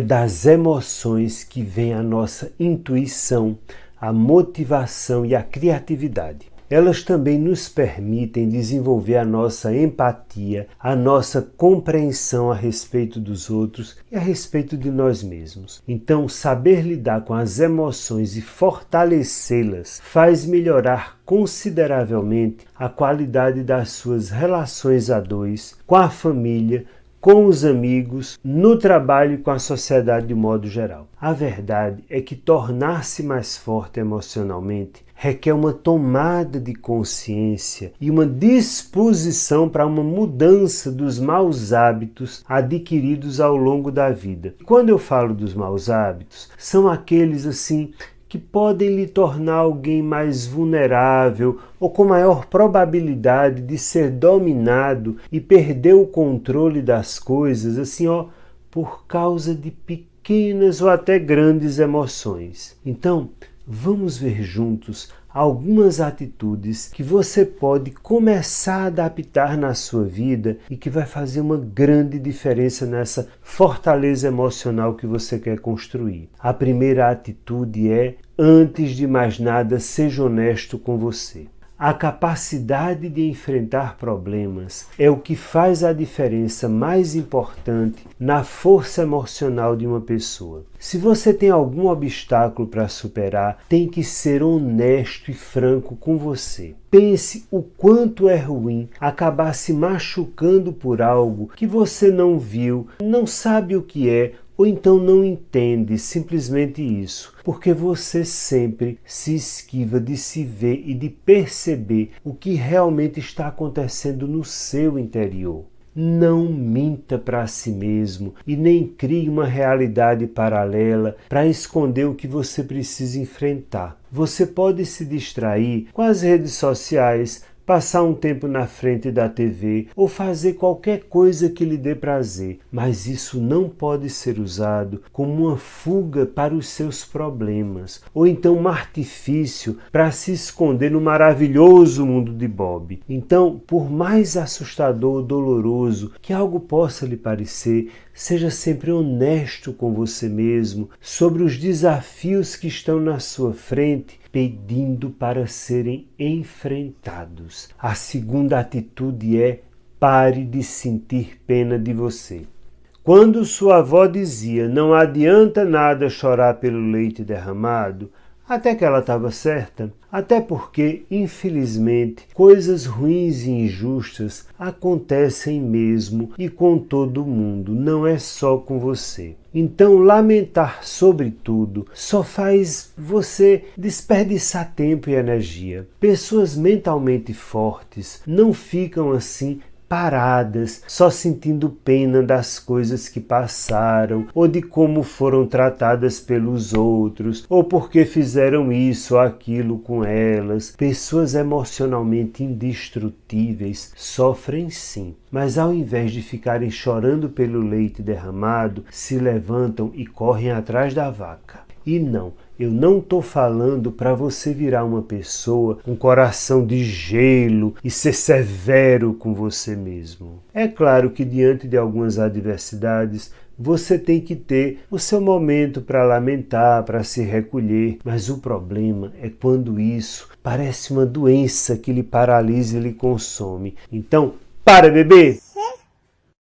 das emoções que vem a nossa intuição, a motivação e a criatividade. Elas também nos permitem desenvolver a nossa empatia, a nossa compreensão a respeito dos outros e a respeito de nós mesmos. Então, saber lidar com as emoções e fortalecê-las faz melhorar consideravelmente a qualidade das suas relações a dois, com a família, com os amigos, no trabalho e com a sociedade de modo geral. A verdade é que tornar-se mais forte emocionalmente requer uma tomada de consciência e uma disposição para uma mudança dos maus hábitos adquiridos ao longo da vida. Quando eu falo dos maus hábitos, são aqueles que podem lhe tornar alguém mais vulnerável ou com maior probabilidade de ser dominado e perder o controle das coisas, por causa de pequenas ou até grandes emoções. Então, vamos ver juntos algumas atitudes que você pode começar a adaptar na sua vida e que vai fazer uma grande diferença nessa fortaleza emocional que você quer construir. A primeira atitude é, antes de mais nada, seja honesto com você. A capacidade de enfrentar problemas é o que faz a diferença mais importante na força emocional de uma pessoa. Se você tem algum obstáculo para superar, tem que ser honesto e franco com você. Pense o quanto é ruim acabar se machucando por algo que você não viu, não sabe o que é, ou então não entende simplesmente isso, porque você sempre se esquiva de se ver e de perceber o que realmente está acontecendo no seu interior. Não minta para si mesmo e nem crie uma realidade paralela para esconder o que você precisa enfrentar. Você pode se distrair com as redes sociais, passar um tempo na frente da TV ou fazer qualquer coisa que lhe dê prazer, mas isso não pode ser usado como uma fuga para os seus problemas ou então um artifício para se esconder no maravilhoso mundo de Bob. Então, por mais assustador ou doloroso que algo possa lhe parecer, seja sempre honesto com você mesmo sobre os desafios que estão na sua frente, pedindo para serem enfrentados. A segunda atitude é: pare de sentir pena de você. Quando sua avó dizia não adianta nada chorar pelo leite derramado, até que ela estava certa, até porque, infelizmente, coisas ruins e injustas acontecem mesmo e com todo mundo, não é só com você. Então, lamentar sobre tudo só faz você desperdiçar tempo e energia. Pessoas mentalmente fortes não ficam assim paradas, só sentindo pena das coisas que passaram, ou de como foram tratadas pelos outros, ou porque fizeram isso ou aquilo com elas. Pessoas emocionalmente indestrutíveis sofrem sim, mas ao invés de ficarem chorando pelo leite derramado, se levantam e correm atrás da vaca. E não, eu não estou falando para você virar uma pessoa com coração de gelo e ser severo com você mesmo. É claro que diante de algumas adversidades, você tem que ter o seu momento para lamentar, para se recolher, mas o problema é quando isso parece uma doença que lhe paralisa e lhe consome. Então, para, bebê!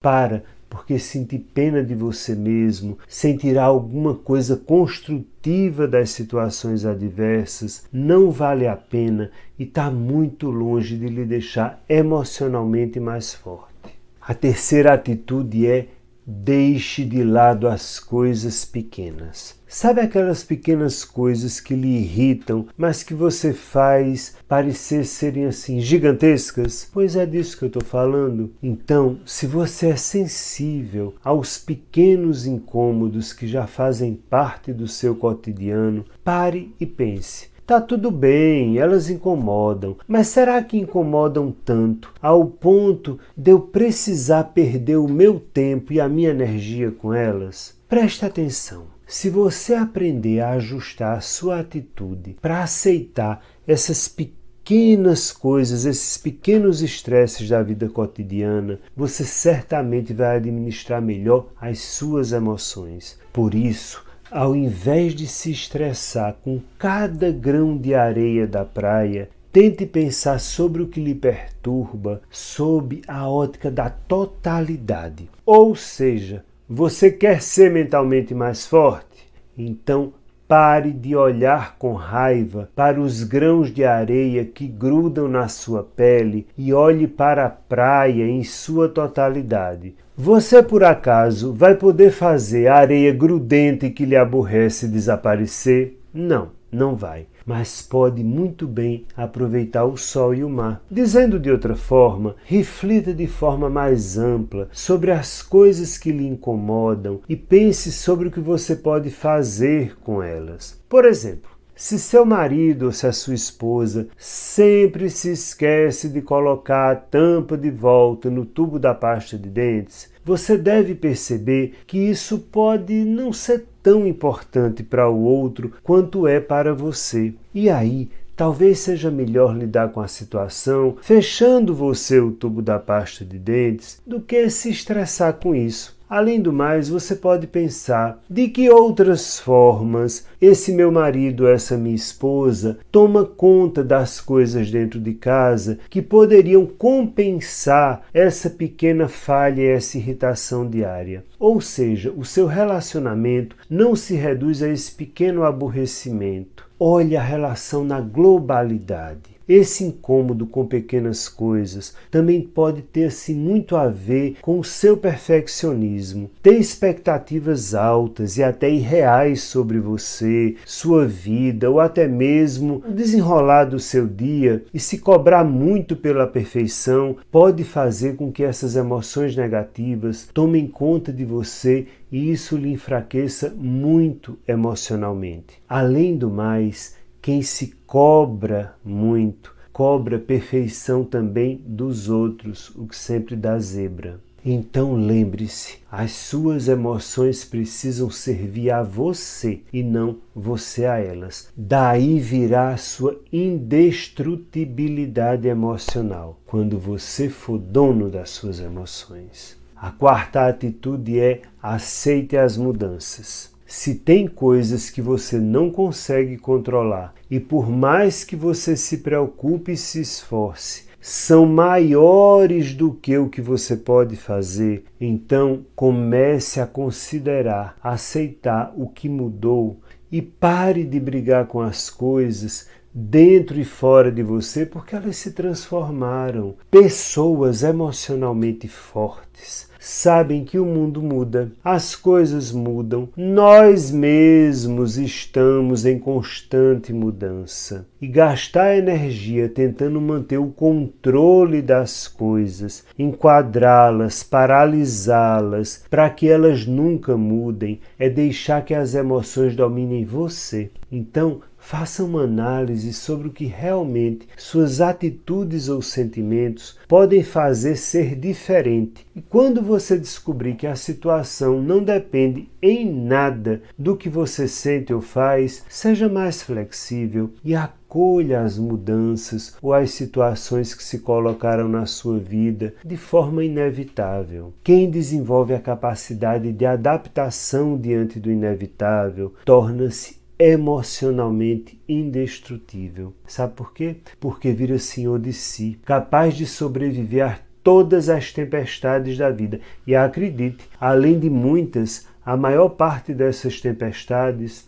Para! Porque sentir pena de você mesmo, sem tirar alguma coisa construtiva das situações adversas, não vale a pena e está muito longe de lhe deixar emocionalmente mais forte. A terceira atitude é: deixe de lado as coisas pequenas. Sabe aquelas pequenas coisas que lhe irritam, mas que você faz parecer serem gigantescas? Pois é disso que eu estou falando. Então, se você é sensível aos pequenos incômodos que já fazem parte do seu cotidiano, pare e pense. Tá tudo bem, elas incomodam, mas será que incomodam tanto ao ponto de eu precisar perder o meu tempo e a minha energia com elas? Preste atenção. Se você aprender a ajustar a sua atitude para aceitar essas pequenas pequenas coisas, esses pequenos estresses da vida cotidiana, você certamente vai administrar melhor as suas emoções. Por isso, ao invés de se estressar com cada grão de areia da praia, tente pensar sobre o que lhe perturba sob a ótica da totalidade. Ou seja, você quer ser mentalmente mais forte? Então, pare de olhar com raiva para os grãos de areia que grudam na sua pele e olhe para a praia em sua totalidade. Você, por acaso, vai poder fazer a areia grudenta e que lhe aborrece desaparecer? Não, não vai. Mas pode muito bem aproveitar o sol e o mar. Dizendo de outra forma, reflita de forma mais ampla sobre as coisas que lhe incomodam e pense sobre o que você pode fazer com elas. Por exemplo, se seu marido ou se a sua esposa sempre se esquece de colocar a tampa de volta no tubo da pasta de dentes, você deve perceber que isso pode não ser tão importante para o outro quanto é para você. E aí, talvez seja melhor lidar com a situação fechando você o tubo da pasta de dentes do que se estressar com isso. Além do mais, você pode pensar de que outras formas esse meu marido, essa minha esposa, toma conta das coisas dentro de casa que poderiam compensar essa pequena falha e essa irritação diária. Ou seja, o seu relacionamento não se reduz a esse pequeno aborrecimento. Olhe a relação na globalidade. Esse incômodo com pequenas coisas também pode ter-se muito a ver com o seu perfeccionismo. Ter expectativas altas e até irreais sobre você, sua vida ou até mesmo o desenrolar do seu dia e se cobrar muito pela perfeição pode fazer com que essas emoções negativas tomem conta de você e isso lhe enfraqueça muito emocionalmente. Além do mais, quem se cobra muito, cobra perfeição também dos outros, o que sempre dá zebra. Então lembre-se, as suas emoções precisam servir a você e não você a elas. Daí virá a sua indestrutibilidade emocional, quando você for dono das suas emoções. A quarta atitude é: aceite as mudanças. Se tem coisas que você não consegue controlar e por mais que você se preocupe e se esforce, são maiores do que o que você pode fazer, então comece a considerar, aceitar o que mudou e pare de brigar com as coisas dentro e fora de você porque elas se transformaram. Pessoas emocionalmente fortes sabem que o mundo muda, as coisas mudam, nós mesmos estamos em constante mudança. E gastar energia tentando manter o controle das coisas, enquadrá-las, paralisá-las, para que elas nunca mudem, é deixar que as emoções dominem você. Então, faça uma análise sobre o que realmente suas atitudes ou sentimentos podem fazer ser diferente. E quando você descobrir que a situação não depende em nada do que você sente ou faz, seja mais flexível e acolha as mudanças ou as situações que se colocaram na sua vida de forma inevitável. Quem desenvolve a capacidade de adaptação diante do inevitável torna-se emocionalmente indestrutível. Sabe por quê? Porque vira senhor de si, capaz de sobreviver a todas as tempestades da vida. E acredite, além de muitas, a maior parte dessas tempestades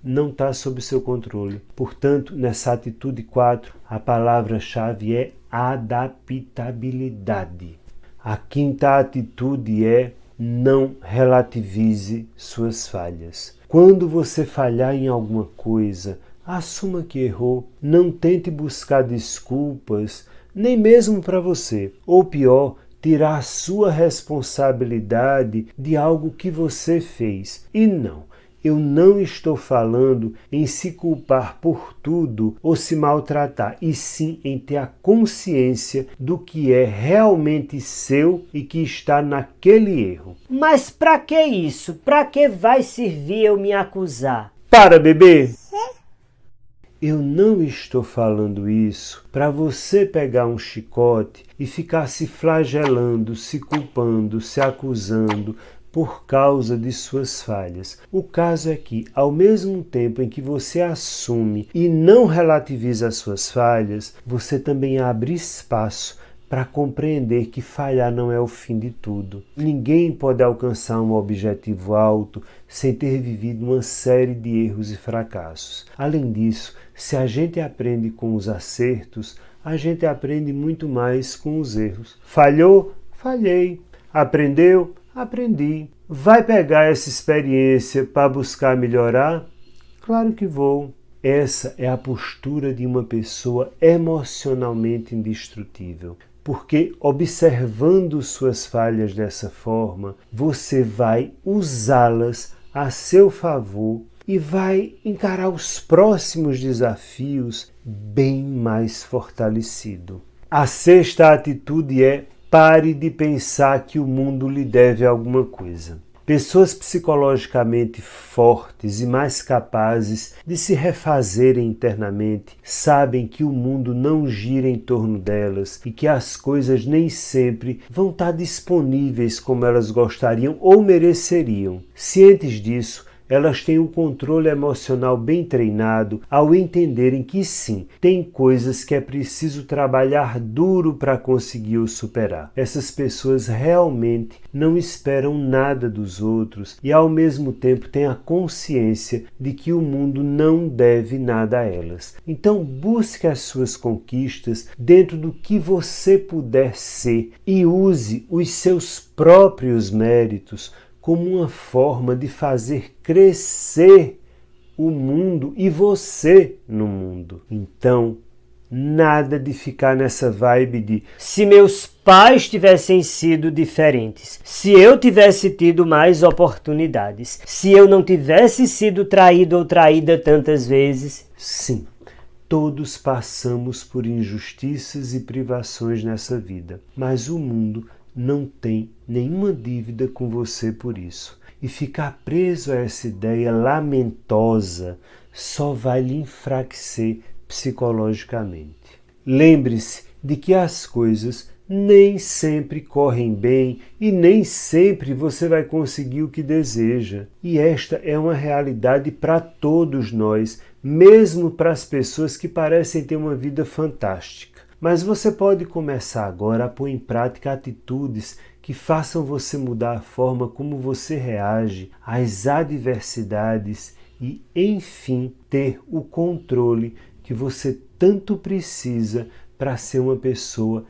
não está sob seu controle. Portanto, nessa atitude 4, a palavra-chave é adaptabilidade. A quinta atitude é: não relativize suas falhas. Quando você falhar em alguma coisa, assuma que errou. Não tente buscar desculpas, nem mesmo para você. Ou pior, tirar a sua responsabilidade de algo que você fez. E não, eu não estou falando em se culpar por tudo ou se maltratar, e sim em ter a consciência do que é realmente seu e que está naquele erro. Mas pra que isso? Pra que vai servir eu me acusar? Para, bebê! Eu não estou falando isso para você pegar um chicote e ficar se flagelando, se culpando, se acusando por causa de suas falhas. O caso é que, ao mesmo tempo em que você assume e não relativiza as suas falhas, você também abre espaço para compreender que falhar não é o fim de tudo. Ninguém pode alcançar um objetivo alto sem ter vivido uma série de erros e fracassos. Além disso, se a gente aprende com os acertos, a gente aprende muito mais com os erros. Falhou? Falhei. Aprendeu? Aprendi. Vai pegar essa experiência para buscar melhorar? Claro que vou. Essa é a postura de uma pessoa emocionalmente indestrutível. Porque observando suas falhas dessa forma, você vai usá-las a seu favor e vai encarar os próximos desafios bem mais fortalecido. A sexta atitude é: pare de pensar que o mundo lhe deve alguma coisa. Pessoas psicologicamente fortes e mais capazes de se refazerem internamente sabem que o mundo não gira em torno delas e que as coisas nem sempre vão estar disponíveis como elas gostariam ou mereceriam. Cientes disso, elas têm o controle emocional bem treinado ao entenderem que sim, tem coisas que é preciso trabalhar duro para conseguir o superar. Essas pessoas realmente não esperam nada dos outros e ao mesmo tempo têm a consciência de que o mundo não deve nada a elas. Então busque as suas conquistas dentro do que você puder ser e use os seus próprios méritos como uma forma de fazer crescer o mundo e você no mundo. Então, nada de ficar nessa vibe de se meus pais tivessem sido diferentes, se eu tivesse tido mais oportunidades, se eu não tivesse sido traído ou traída tantas vezes. Sim, todos passamos por injustiças e privações nessa vida, mas o mundo não tem nenhuma dívida com você por isso. E ficar preso a essa ideia lamentosa só vai lhe enfraquecer psicologicamente. Lembre-se de que as coisas nem sempre correm bem e nem sempre você vai conseguir o que deseja. E esta é uma realidade para todos nós, mesmo para as pessoas que parecem ter uma vida fantástica. Mas você pode começar agora a pôr em prática atitudes que façam você mudar a forma como você reage às adversidades e, enfim, ter o controle que você tanto precisa para ser uma pessoa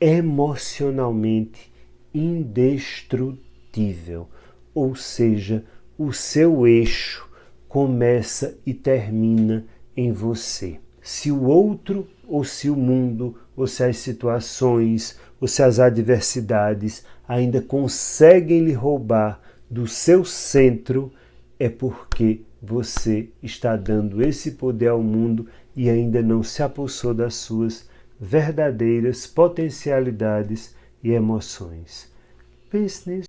emocionalmente indestrutível. Ou seja, o seu eixo começa e termina em você. Se o outro, ou se o mundo, ou se as situações, ou se as adversidades ainda conseguem lhe roubar do seu centro, é porque você está dando esse poder ao mundo e ainda não se apossou das suas verdadeiras potencialidades e emoções. Pense nisso.